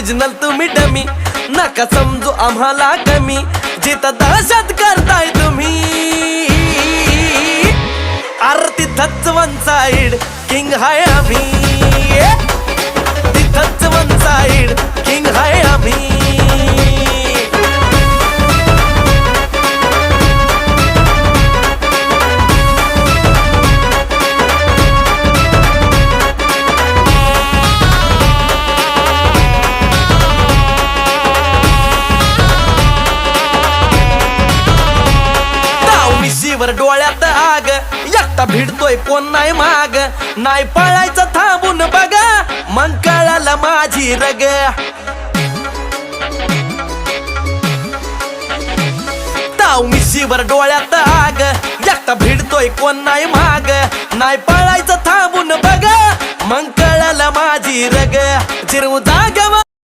Original तुम्ही dummy, नका समजू आम्हाला कमी, जिथं दहशत करताय तुम्ही अरे तिथंच वन साइड किंग हाय आम्ही, तिथंच वन साइड किंग हाय आम्ही. वर डोळ्यात आग, एकटा भिडतोय कोण नाही माग, नाही पळायचं थांबून बघा, मग कळालं माझी रग. ताव मिशीवर डोळ्यात आग, एकटा भिडतोय कोण नाही माग, नाही पळायचं थांबून बघा, मग कळालं माझी रग. जिरवू